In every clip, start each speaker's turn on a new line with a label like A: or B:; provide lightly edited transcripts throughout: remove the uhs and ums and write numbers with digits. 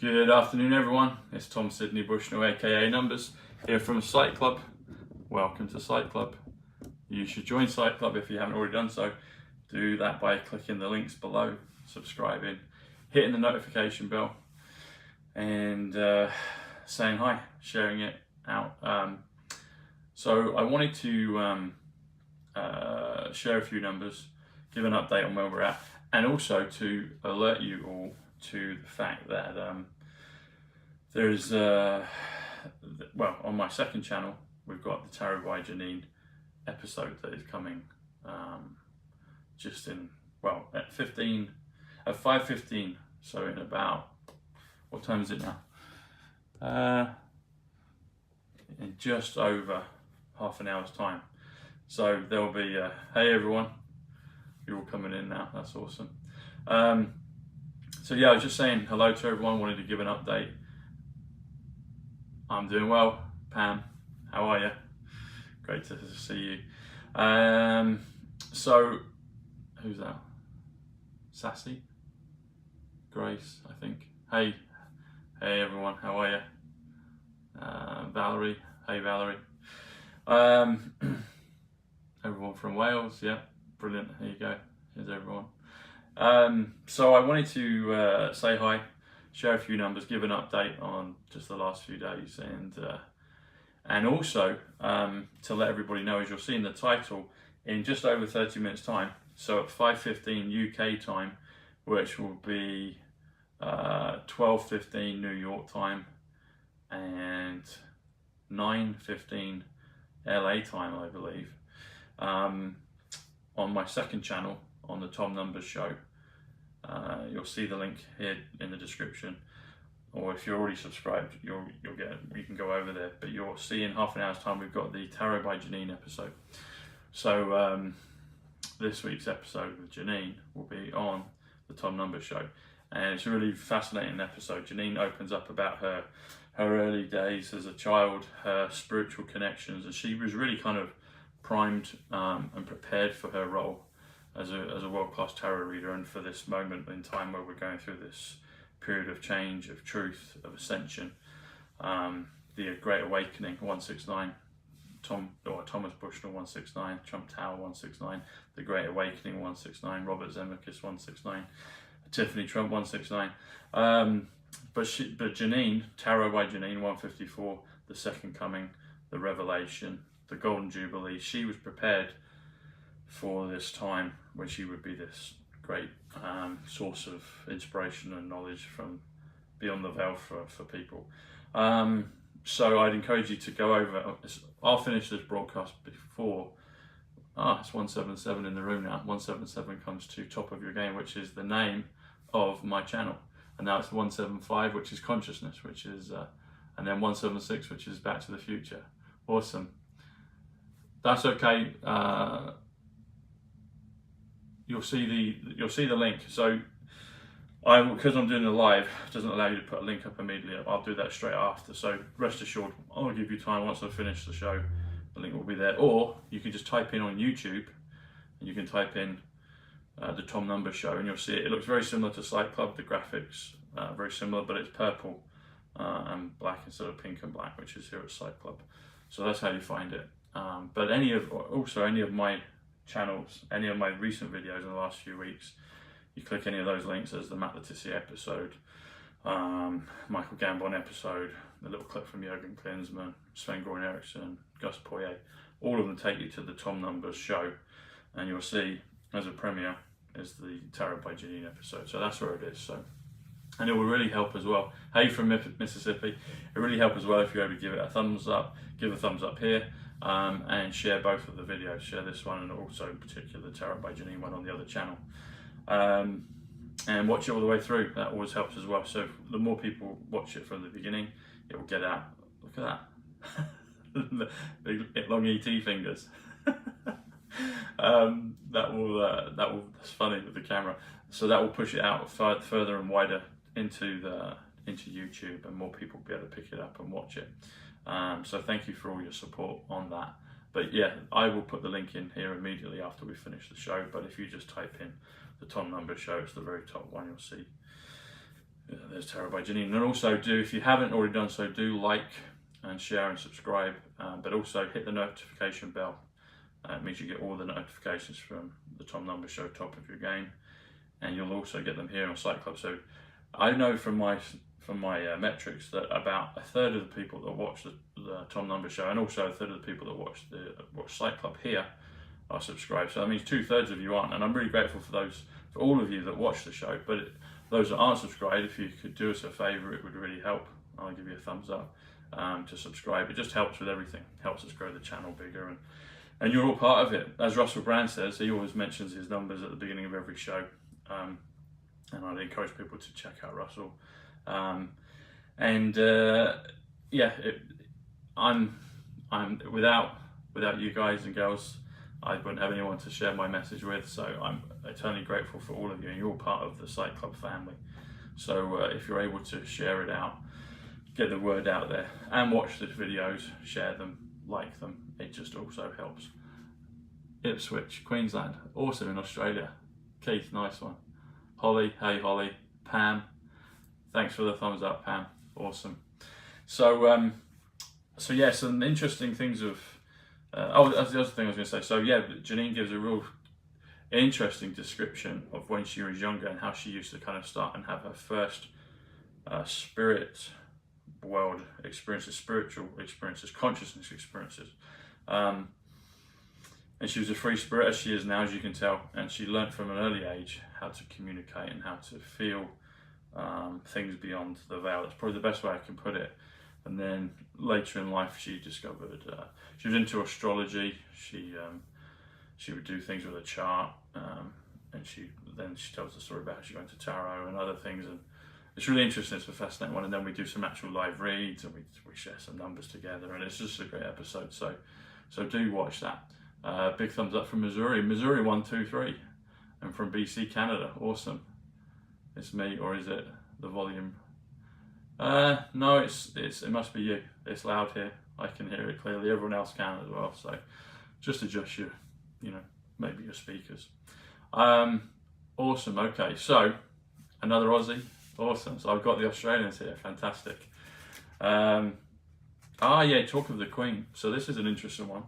A: Good afternoon everyone, it's Tom Sydney Bushnell aka Numbers here from Sight Club. Welcome to Sight Club. You should join Sight Club if you haven't already done so. Do that by clicking the links below, subscribing, hitting the notification bell and saying hi, sharing it out. So I wanted to share a few numbers, give an update on where we're at, and also to alert you all to the fact that there's well, on my second channel we've got the Tarot by Janine episode that is coming just in, well, at 5:15, so in about, what time is it now? In just over half an hour's time. So there'll be hey everyone, you're all coming in now, that's awesome. So yeah, I was just saying hello to everyone, wanted to give an update. I'm doing well. Pam, how are you? Great to see you. So, who's that? Sassy? Grace, I think. Hey everyone, how are you? Valerie, hey Valerie. Everyone from Wales, yeah, brilliant, there you go, here's everyone. So I wanted to say hi, share a few numbers, give an update on just the last few days, and also to let everybody know, as you'll see in the title, in just over 30 minutes time, so at 5:15 UK time, which will be 12:15 New York time and 9:15 LA time, I believe, on my second channel, on the Tom Numbers Show. You'll see the link here in the description, or if you're already subscribed, you can go over there. But you'll see in half an hour's time we've got the Tarot by Janine episode. So this week's episode with Janine will be on the Tom Numbers Show, and it's a really fascinating episode. Janine opens up about her early days as a child, her spiritual connections, and she was really kind of primed and prepared for her role as a world-class tarot reader, and for this moment in time where we're going through this period of change, of truth, of ascension, the Great Awakening 169, Thomas Bushnell 169, Trump Tower 169, the Great Awakening 169, Robert Zemeckis 169, Tiffany Trump 169, but Janine, Tarot by Janine 154, the Second Coming, the Revelation, the Golden Jubilee. She was prepared for this time where she would be this great source of inspiration and knowledge from beyond the veil for people. So I'd encourage you to go over. I'll finish this broadcast before, it's 177 in the room now. 177 comes to Top of Your Game, which is the name of my channel. And now it's 175, which is Consciousness, which is, and then 176, which is Back to the Future. Awesome. That's okay. You'll see the link. So because I'm doing a live, it doesn't allow you to put a link up immediately. I'll do that straight after. So rest assured, I'll give you time. Once I finish the show, the link will be there. Or you can just type in on YouTube, and you can type in the Tom Numbers Show, and you'll see it. It looks very similar to Sight Club. The graphics very similar, but it's purple and black instead of pink and black, which is here at Sight Club. So that's how you find it. But any of my channels, any of my recent videos in the last few weeks, you click any of those links. There's the Matt Letizia episode, Michael Gambon episode, the little clip from Jürgen Klinsmann, Sven Goran Eriksson, Gus Poirier. All of them take you to the Tom Numbers Show, and you'll see as a premiere is the Tarot by Janine episode. So that's where it is. So, and it will really help as well. Hey from Mississippi, it really help as well if you're able to give it a thumbs up, give a thumbs up here. And share both of the videos, share this one and also in particular the Tarot by Janine one on the other channel, and watch it all the way through. That always helps as well. So the more people watch it from the beginning, it will get out. Look at that. Big long ET fingers. That's funny with the camera. So that will push it out further and wider into YouTube, and more people will be able to pick it up and watch it. So thank you for all your support on that. But yeah, I will put the link in here immediately after we finish the show. But if you just type in the Tom Numbers Show, it's the very top one you'll see. There's Tarot by Janine. And also do, if you haven't already done so, do like and share and subscribe, but also hit the notification bell. It means you get all the notifications from the Tom Numbers Show top of your game, and you'll also get them here on Site Club. So I know from my metrics that about a third of the people that watch the Tom Numbers Show, and also a third of the people that watch Site Club here, are subscribed. So that means 2/3 of you aren't, and I'm really grateful for all of you that watch the show. But those that aren't subscribed, if you could do us a favour, it would really help. I'll give you a thumbs up to subscribe. It just helps with everything. Helps us grow the channel bigger, and you're all part of it. As Russell Brand says, he always mentions his numbers at the beginning of every show, and I'd encourage people to check out Russell. I'm without you guys and girls, I wouldn't have anyone to share my message with, so I'm eternally grateful for all of you, and you're all part of the Site Club family. So if you're able to share it out, get the word out there, and watch the videos, share them, like them, it just also helps. Ipswich, Queensland, awesome in Australia. Keith, nice one. Holly, hey Holly. Pam, thanks for the thumbs up, Pam, awesome. So yeah, some interesting things of, that's the other thing I was going to say. So yeah, Janine gives a real interesting description of when she was younger and how she used to kind of start and have her first spirit world experiences, spiritual experiences, consciousness experiences. And she was a free spirit, as she is now, as you can tell, and she learnt from an early age how to communicate and how to feel things beyond the veil. That's probably the best way I can put it. And then later in life, she discovered she was into astrology. She would do things with a chart, and she tells the story about how she went to tarot and other things. And it's really interesting. It's a fascinating one. And then we do some actual live reads, and we share some numbers together, and it's just a great episode. So do watch that. Big thumbs up from Missouri. Missouri 1, 2, 3, and from BC, Canada. Awesome. It's me, or is it the volume? No, it must be you. It's loud here. I can hear it clearly. Everyone else can as well. So just adjust your, maybe your speakers. Awesome. Okay, so another Aussie. Awesome. So I've got the Australians here. Fantastic. Yeah, talk of the Queen. So this is an interesting one.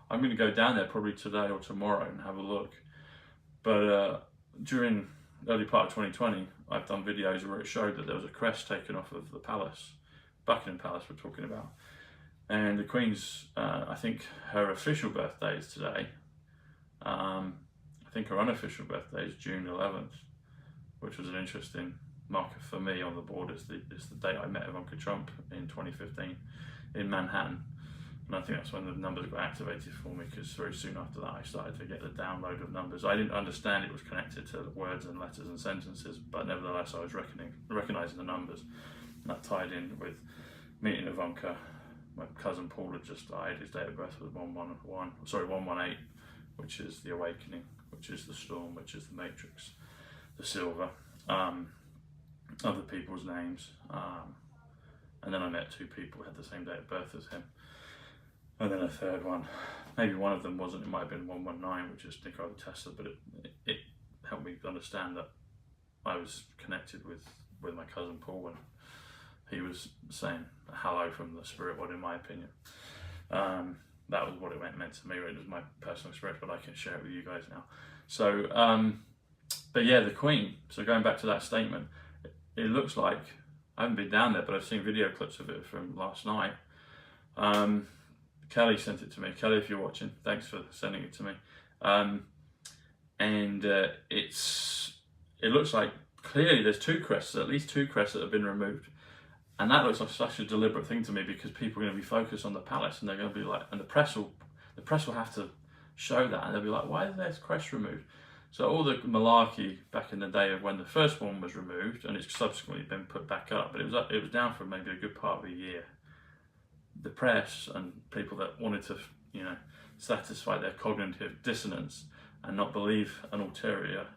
A: I'm going to go down there probably today or tomorrow and have a look. But during the early part of 2020, I've done videos where it showed that there was a crest taken off of the palace, Buckingham Palace we're talking about. And the Queen's, I think her official birthday is today. I think her unofficial birthday is June 11th, which was an interesting marker for me on the board. It's the date I met Ivanka Trump in 2015 in Manhattan. And I think that's when the numbers got activated for me, because very soon after that I started to get the download of numbers. I didn't understand it was connected to words and letters and sentences, but nevertheless I was recognizing the numbers. And that tied in with meeting Ivanka. My cousin Paul had just died. His date of birth was 118, which is the awakening, which is the storm, which is the matrix, the silver, other people's names. And then I met two people who had the same date of birth as him. And then a third one, maybe one of them wasn't, it might have been 119, which is Nikola Tesla, but it helped me understand that I was connected with my cousin Paul, and he was saying hello from the spirit world, in my opinion. That was what it meant to me. It was my personal experience, but I can share it with you guys now. So, but yeah, the Queen. So going back to that statement, it looks like, I haven't been down there, but I've seen video clips of it from last night. Kelly sent it to me. Kelly, if you're watching, thanks for sending it to me. It looks like clearly there's at least two crests that have been removed. And that looks like such a deliberate thing to me, because people are going to be focused on the palace, and they're going to be like, and the press will have to show that, and they'll be like, why is this crest removed? So all the malarkey back in the day of when the first one was removed, and it's subsequently been put back up, but it was down for maybe a good part of a year. The press and people that wanted to, satisfy their cognitive dissonance and not believe an ulterior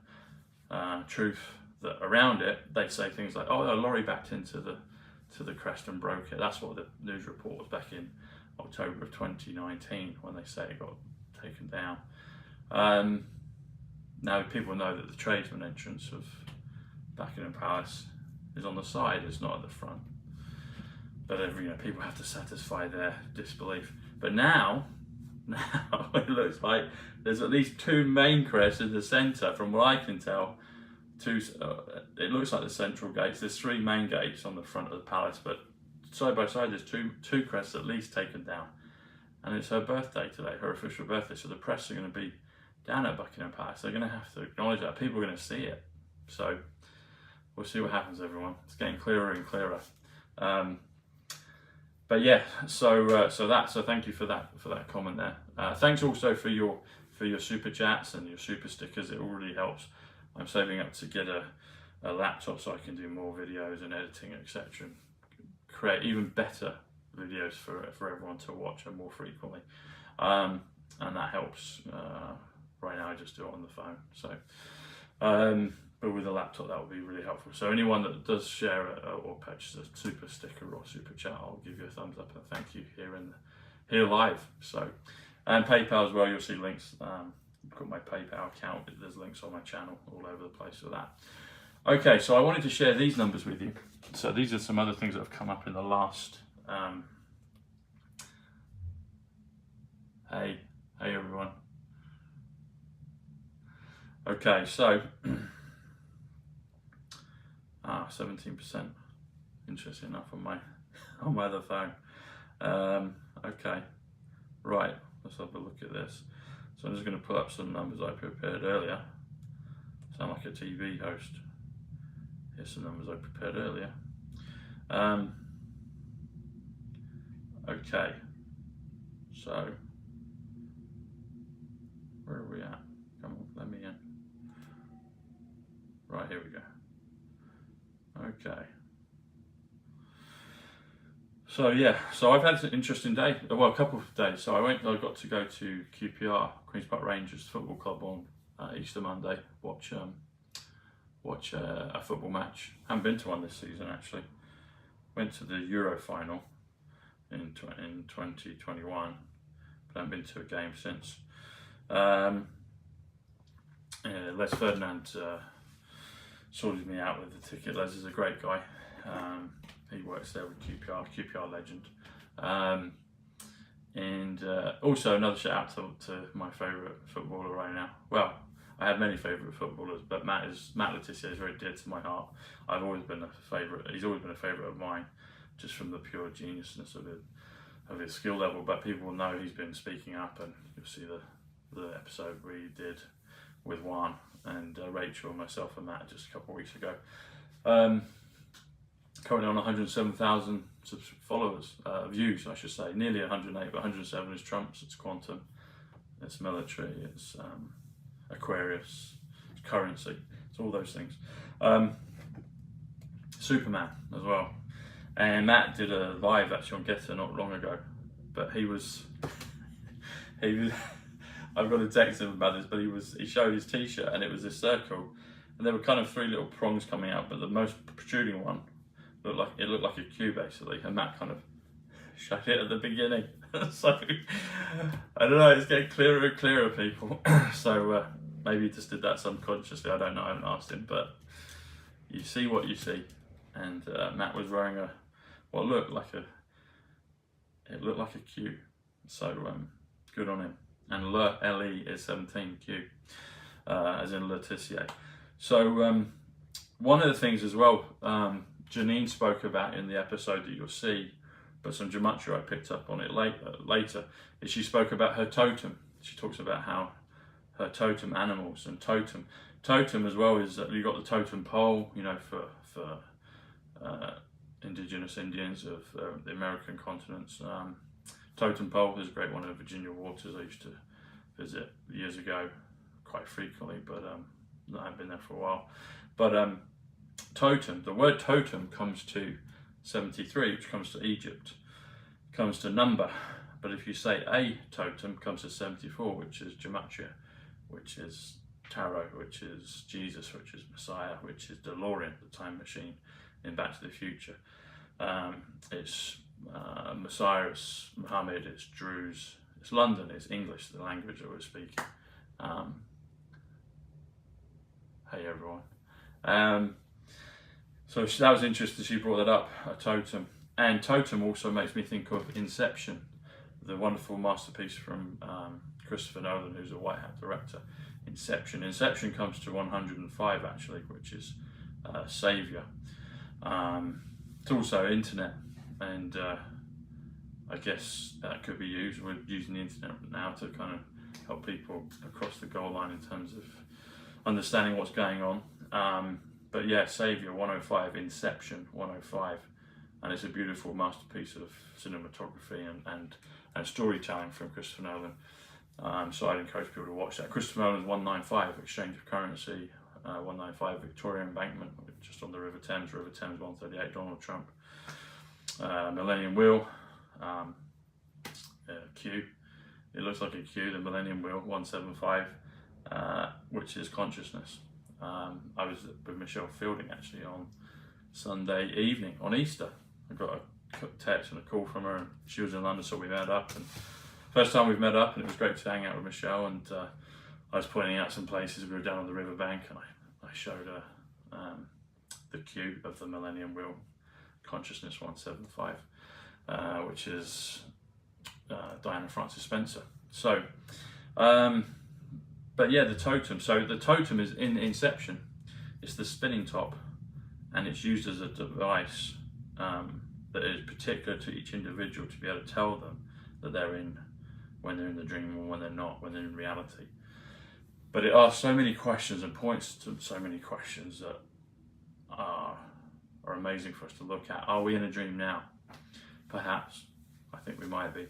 A: truth that around it, they'd say things like, "Oh, a lorry backed into the crest and broke it." That's what the news report was back in October of 2019 when they say it got taken down. Now people know that the tradesman entrance of Buckingham Palace is on the side, it's not at the front. But people have to satisfy their disbelief. But now it looks like there's at least 2 main crests in the centre, from what I can tell. It looks like the central gates. There's 3 main gates on the front of the palace, but side by side there's two crests at least taken down. And it's her birthday today, her official birthday, so the press are going to be down at Buckingham Palace. They're going to have to acknowledge that. People are going to see it. So we'll see what happens, everyone. It's getting clearer and clearer. But yeah, so thank you for that comment there. Thanks also for your super chats and your super stickers. It all really helps. I'm saving up to get a laptop so I can do more videos and editing, etc., and create even better videos for everyone to watch and more frequently. And that helps. Right now I just do it on the phone. So, but with a laptop that would be really helpful. So anyone that does share or purchase a super sticker or super chat, I'll give you a thumbs up and a thank you here live. So, and PayPal as well. You'll see links. I've got my PayPal account. There's links on my channel all over the place for that. Okay, so I wanted to share these numbers with you. So these are some other things that have come up in the last. Hey everyone. Okay, so 17%. Interesting enough on my other phone. Okay, right. Let's have a look at this. So I'm just going to pull up some numbers I prepared earlier. Sound like a TV host. Here's some numbers I prepared earlier. Okay, so where are we at? Come on, let me in. Right, here we go. Okay. So yeah, so I've had an interesting day. Well, a couple of days. So I got to go to QPR, Queen's Park Rangers Football Club on Easter Monday. Watch a football match. Haven't been to one this season actually. Went to the Euro final in 2021, but haven't been to a game since. Les Ferdinand sorted me out with the ticket. Les is a great guy. He works there with QPR legend. And also another shout out to my favourite footballer right now. Well, I have many favourite footballers, but Matt Le Tissier is very dear to my heart. I've always been a favourite. He's always been a favourite of mine, just from the pure geniusness of his skill level. But people will know he's been speaking up, and you'll see the episode we did with Juan and Rachel, myself and Matt just a couple of weeks ago. Currently on 107,000 followers, views I should say, nearly 108, but 107 is Trump's, it's Quantum, it's Military, it's Aquarius, it's Currency, it's all those things. Superman as well. And Matt did a live actually on Getter not long ago, but he was I've got to text him about this, but he showed his t-shirt and it was this circle, and there were kind of 3 little prongs coming out, but the most protruding one looked like a Q basically, and Matt kind of showed it at the beginning. So I don't know, it's getting clearer and clearer, people. So maybe he just did that subconsciously, I don't know, I haven't asked him, but you see what you see. And Matt was wearing what looked like a Q, so good on him. And LE is 17Q, as in Le Tissier. So one of the things as well, Janine spoke about in the episode that you'll see, but some gematria I picked up on it later, is she spoke about her totem. She talks about how her totem animals, and totem as well is that you've got the totem pole, for indigenous Indians of the American continents. Totem pole is a great one in Virginia waters. I used to visit years ago quite frequently, but I haven't been there for a while. But totem, the word totem comes to 73, which comes to Egypt, comes to number. But if you say a totem, comes to 74, which is gematria, which is tarot, which is Jesus, which is Messiah, which is DeLorean, the time machine in Back to the Future. It's Messiah, it's Muhammad, it's Druze, it's London, it's English, the language that we're speaking. Hey everyone. So that was interesting, she brought that up, a totem. And totem also makes me think of Inception, the wonderful masterpiece from Christopher Nolan, who's a white hat director. Inception comes to 105 actually, which is saviour. It's also internet, and I guess that could be used. We're using the internet now to kind of help people across the goal line in terms of understanding what's going on. But yeah, saviour 105, Inception 105, and it's a beautiful masterpiece of cinematography and storytelling from Christopher Nolan. So I'd encourage people to watch that. Christopher Nolan's 195, Exchange of Currency, 195 Victoria Embankment, just on the River Thames 138, Donald Trump. Millennium Wheel, Q, it looks like a Q, the Millennium Wheel 175, which is consciousness. I was with Michelle Fielding actually on Sunday evening on Easter. I got a text and a call from her, and she was in London, so we met up. And first time we've met up, and it was great to hang out with Michelle. And I was pointing out some places. We were down on the riverbank, and I showed her the cue of the Millennium Wheel, Consciousness 175, which is Diana Francis Spencer. So, but yeah, the totem. So the totem is in Inception. It's the spinning top, and it's used as a device that is particular to each individual to be able to tell them that they're in, when they're in the dream or when they're not, when they're in reality. But it asks so many questions and points to so many questions that are amazing for us to look at. Are we in a dream now? Perhaps. I think we might be.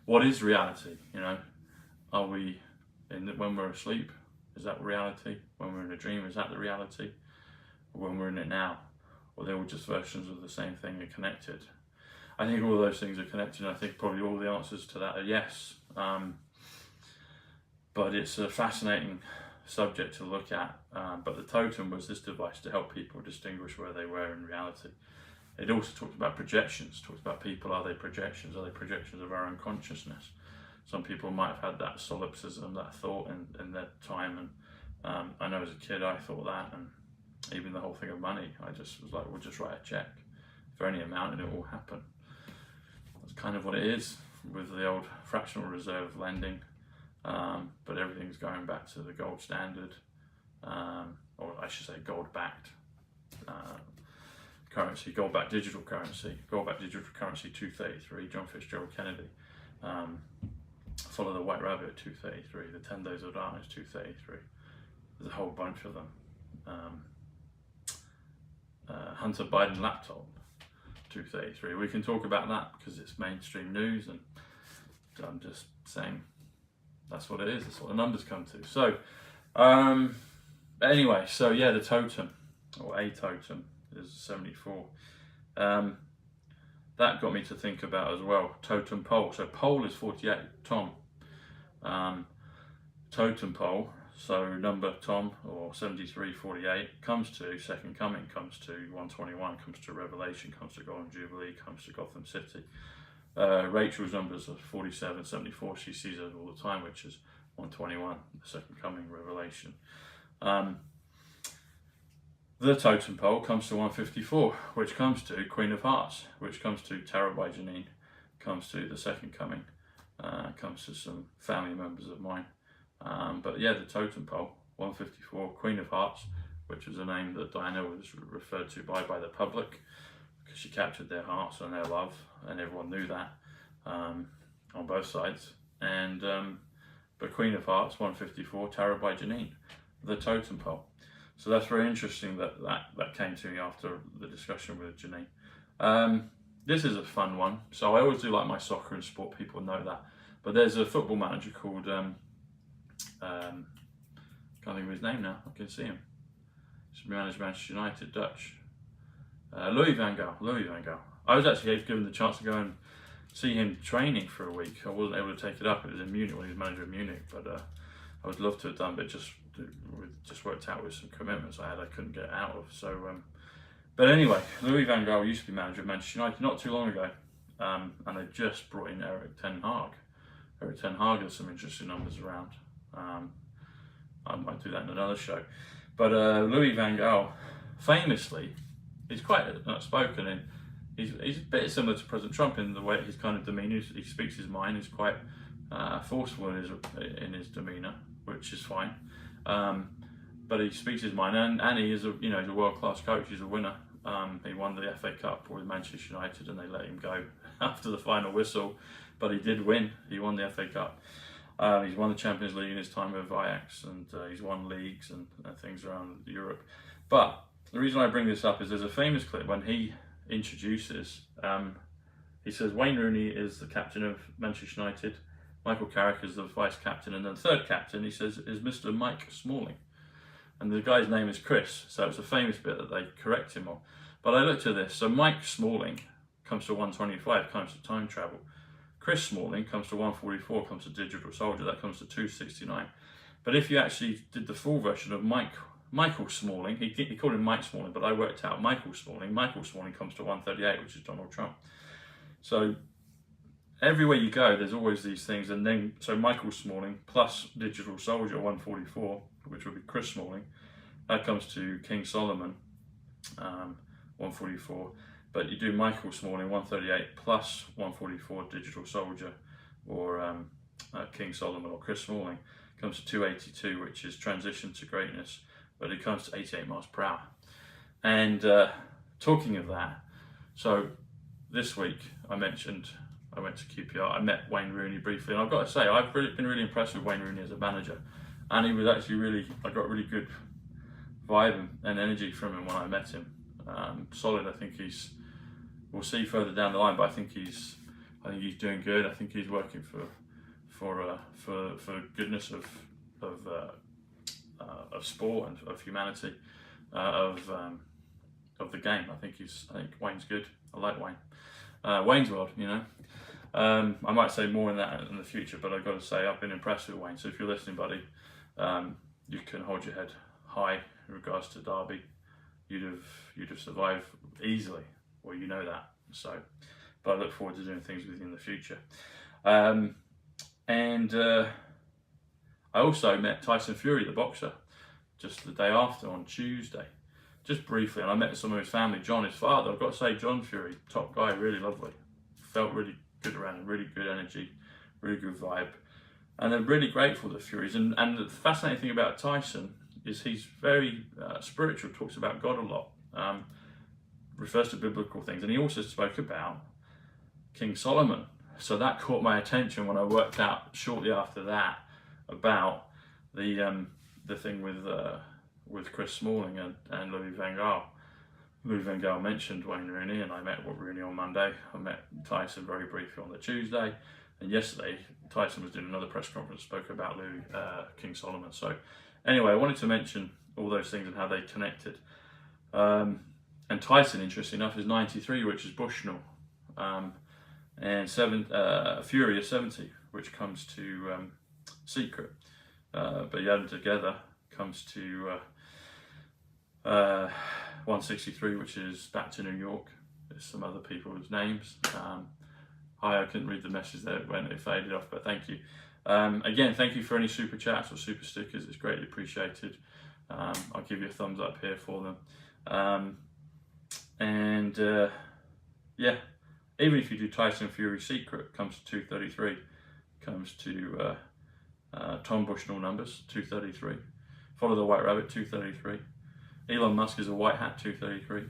A: What is reality? You know, are we when we're asleep? Is that reality? When we're in a dream, is that the reality? Or when we're in it now? Or they're all just versions of the same thing and connected? I think all those things are connected, and I think probably all the answers to that are yes. But it's a fascinating subject to look at. But the totem was this device to help people distinguish where they were in reality. It also talked about projections, talked about people, are they projections? Are they projections of our own consciousness? Some people might have had that solipsism, that thought in their time. And I know as a kid I thought that, and even the whole thing of money, I just was like, we'll just write a check for any amount and it will happen. That's kind of what it is with the old fractional reserve lending. But everything's going back to the gold standard, or I should say gold-backed currency, gold-backed digital currency, gold-backed digital currency 233, John Fitzgerald Kennedy. Follow the White Rabbit 233, the 10 Days of Darkness 233. There's a whole bunch of them. Hunter Biden laptop 233. We can talk about that because it's mainstream news, and I'm just saying that's what it is. That's what the numbers come to. So anyway, so yeah, the totem, or a totem, is 74. That got me to think about as well, totem pole. So pole is 48, Tom. Totem pole, so number Tom, or 7348, comes to Second Coming, comes to 121, comes to Revelation, comes to Golden Jubilee, comes to Gotham City. Rachel's numbers are 47, 74, she sees it all the time, which is 121, the Second Coming, Revelation. The totem pole comes to 154, which comes to Queen of Hearts, which comes to Tarot by Janine, comes to the Second Coming, comes to some family members of mine. But yeah, the totem pole, 154, Queen of Hearts, which was a name that Diana was referred to by the public, because she captured their hearts and their love, and everyone knew that on both sides. And but Queen of Hearts, 154, Tarot by Janine, the totem pole. So that's very interesting that came to me after the discussion with Janine. This is a fun one. So I always do like my soccer and sport, people know that. But there's a football manager called, can't think of his name now, I can see him. He's managed Manchester United, Dutch. Louis van Gaal. I was actually given the chance to go and see him training for a week. I wasn't able to take it up. It was in Munich when he was manager of Munich, but I would love to have done, but just worked out with some commitments I had I couldn't get out of. So, but anyway, Louis van Gaal used to be manager of Manchester United not too long ago, and they just brought in Erik ten Hag. Erik ten Hag has some interesting numbers around. I might do that in another show. But Louis van Gaal famously he's quite outspoken, and he's a bit similar to President Trump in the way his kind of demeanour. He speaks his mind. He's quite forceful in his demeanour, which is fine. But he speaks his mind, and he is he's a world-class coach. He's a winner. He won the FA Cup with Manchester United, and they let him go after the final whistle. But he did win. He won the FA Cup. He's won the Champions League in his time with Ajax, and he's won leagues and things around Europe. But the reason I bring this up is there's a famous clip when he introduces, he says Wayne Rooney is the captain of Manchester United, Michael Carrick is the vice captain, and then the third captain, he says, is Mr. Mike Smalling. And the guy's name is Chris, so it's a famous bit that they correct him on. But I looked at this, so Mike Smalling comes to 125, comes to time travel. Chris Smalling comes to 144, comes to Digital Soldier, that comes to 269. But if you actually did the full version of Michael Smalling, he called him Mike Smalling, but I worked out Michael Smalling comes to 138, which is Donald Trump. So everywhere you go, there's always these things, and then, so Michael Smalling plus Digital Soldier, 144, which would be Chris Smalling, that comes to King Solomon, 144. But you do Michael Smalling, 138, plus 144 Digital Soldier, or King Solomon, or Chris Smalling, comes to 282, which is Transition to Greatness, but it comes to 88 miles per hour. And talking of that, so this week I mentioned I went to QPR, I met Wayne Rooney briefly, and I've got to say, I've been really impressed with Wayne Rooney as a manager. And he was actually I got really good vibe and energy from him when I met him. Solid. I think we'll see further down the line, but I think he's doing good. I think he's working for goodness of sport and of humanity, of the game. I think Wayne's good. I like Wayne. Wayne's World, I might say more in that in the future, but I've got to say I've been impressed with Wayne. So if you're listening, buddy, you can hold your head high in regards to Derby. You'd have survived easily, well, you know that. So, but I look forward to doing things with you in the future. And I also met Tyson Fury, the boxer, just the day after on Tuesday, just briefly, and I met some of his family. John, his father. I've got to say, John Fury, top guy, really lovely. Felt really good around him, really good energy, really good vibe. And they're really grateful to Furies. And the fascinating thing about Tyson is he's very spiritual, talks about God a lot, refers to biblical things. And he also spoke about King Solomon. So that caught my attention when I worked out shortly after that about the thing with Chris Smalling and Louis van Gaal. Louis van Gaal mentioned Wayne Rooney, and I met Rooney on Monday. I met Tyson very briefly on the Tuesday, and yesterday Tyson was doing another press conference, spoke about King Solomon. So anyway, I wanted to mention all those things and how they connected. And Tyson, interesting enough, is 93, which is Bushnell, and Fury is 70, which comes to Secret. But you add them together, comes to 163, which is Back to New York. There's some other people's names. I couldn't read the message there when it faded off, but thank you. Again, thank you for any super chats or super stickers. It's greatly appreciated. I'll give you a thumbs up here for them. Yeah, even if you do Tyson Fury Secret, comes to 233. Comes to Tom Bushnell numbers, 233. Follow the White Rabbit, 233. Elon Musk is a white hat, 233.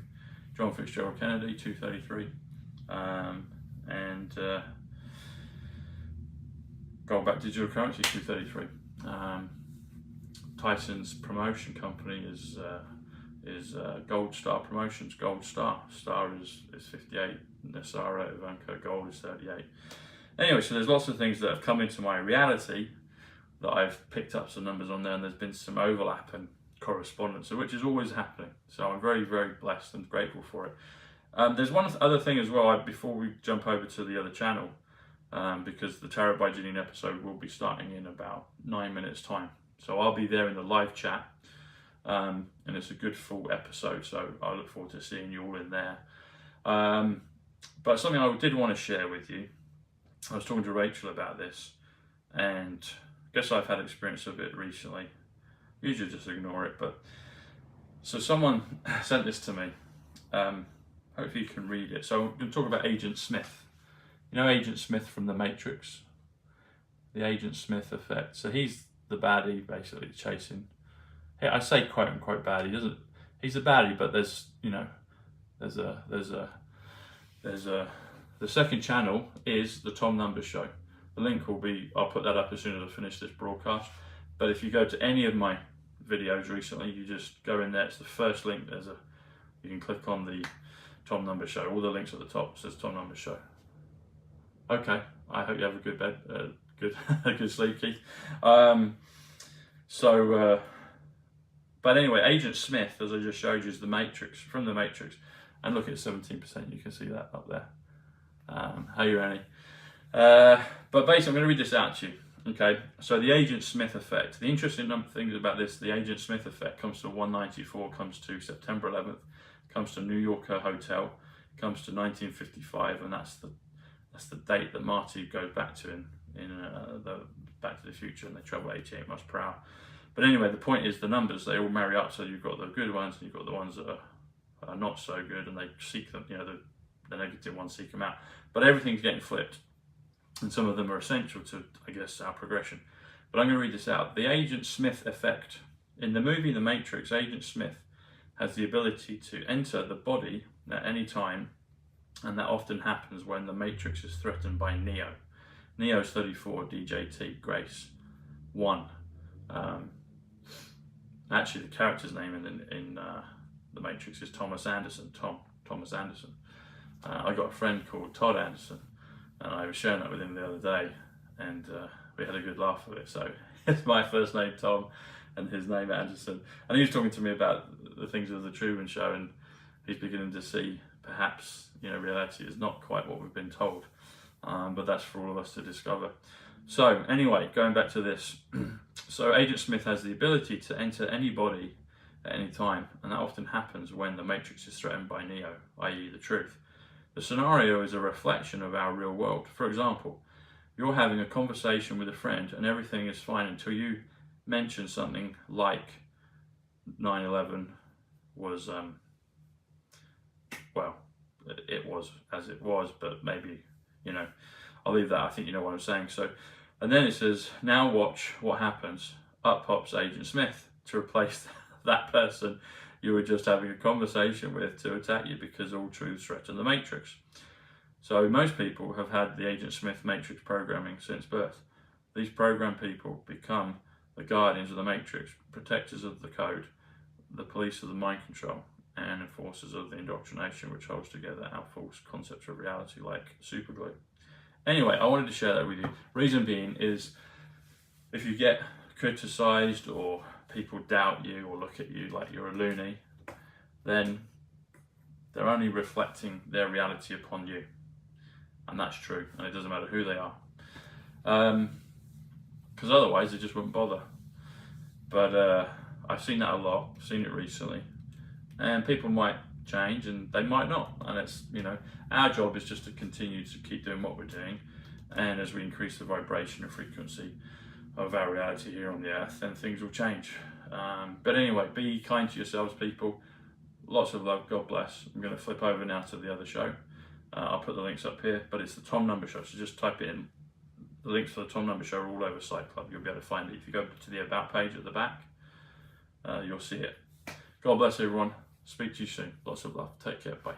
A: John Fitzgerald Kennedy, 233. Goldback Digital Currency, 233. Tyson's promotion company is Gold Star Promotions, Gold Star. Star is 58. Nasara Ivanka Gold is 38. Anyway, so there's lots of things that have come into my reality that I've picked up some numbers on there, and there's been some overlap and correspondence, which is always happening. So I'm very, very blessed and grateful for it. There's one other thing as well, before we jump over to the other channel, because the Tarot by Janine episode will be starting in about 9 minutes time. So I'll be there in the live chat, and it's a good full episode, so I look forward to seeing you all in there. But something I did want to share with you, I was talking to Rachel about this, and I guess I've had experience of it recently. Usually just ignore it, but so someone sent this to me, Hopefully you can read it. So I'm going to talk about Agent Smith. You know Agent Smith from The Matrix? The Agent Smith effect. So he's the baddie basically chasing. I say quote unquote baddie. He's a baddie, but there's the second channel is the Tom Numbers Show. The link will be, I'll put that up as soon as I finish this broadcast. But if you go to any of my videos recently, you just go in there, it's the first link, you can click on the Tom Numbers Show. All the links at the top says Tom Numbers Show. Okay, I hope you have a good bed, good sleep, Keith. But anyway, Agent Smith, as I just showed you, is the Matrix, from the Matrix. And look at 17%, you can see that up there. How you, Annie? But basically, I'm going to read this out to you. Okay, so the Agent Smith effect. The interesting things about this, the Agent Smith effect comes to 194, comes to September 11th, comes to New Yorker Hotel, comes to 1955, and that's the date that Marty goes back to in the Back to the Future, and they travel 88 miles per hour. But anyway, the point is the numbers, they all marry up, so you've got the good ones and you've got the ones that are not so good, and they seek them, the negative ones seek them out. But everything's getting flipped, and some of them are essential to, I guess, our progression. But I'm going to read this out. The Agent Smith effect. In the movie The Matrix, Agent Smith has the ability to enter the body at any time, and that often happens when the Matrix is threatened by Neo. Neo's 34, DJT, Grace 1. Actually, the character's name in The Matrix is Thomas Anderson. Thomas Anderson. I got a friend called Todd Anderson, and I was sharing that with him the other day, and we had a good laugh with it. So it's my first name Tom, and his name Anderson. And he was talking to me about the things of the Truman Show, and he's beginning to see perhaps reality is not quite what we've been told, but that's for all of us to discover. So anyway, going back to this. So Agent Smith has the ability to enter any body at any time, and that often happens when the Matrix is threatened by Neo, i.e. the truth. The scenario is a reflection of our real world. For example, you're having a conversation with a friend and everything is fine until you mention something like 9/11 was, well, it was as it was, but maybe, I'll leave that. I think you know what I'm saying. So, and then it says, now watch what happens. Up pops Agent Smith to replace that person you were just having a conversation with to attack you, because all truths threaten the Matrix. So most people have had the Agent Smith Matrix programming since birth. These programmed people become the guardians of the Matrix, protectors of the code, the police of the mind control, and enforcers of the indoctrination which holds together our false concepts of reality like superglue. Anyway, I wanted to share that with you. Reason being is, if you get criticized or people doubt you or look at you like you're a loony, then they're only reflecting their reality upon you. And that's true, and it doesn't matter who they are. Because otherwise they just wouldn't bother. But I've seen that a lot, I've seen it recently. And people might change and they might not. And it's, our job is just to continue to keep doing what we're doing. And as we increase the vibration and frequency of our reality here on the earth, then things will change. But anyway, be kind to yourselves, people. Lots of love, God bless. I'm going to flip over now to the other show. I'll put the links up here, but it's the Tom Numbers Show, so just type it in. The links for the Tom Numbers Show are all over Site Club. You'll be able to find it. If you go to the About page at the back, you'll see it. God bless everyone. Speak to you soon. Lots of love. Take care. Bye.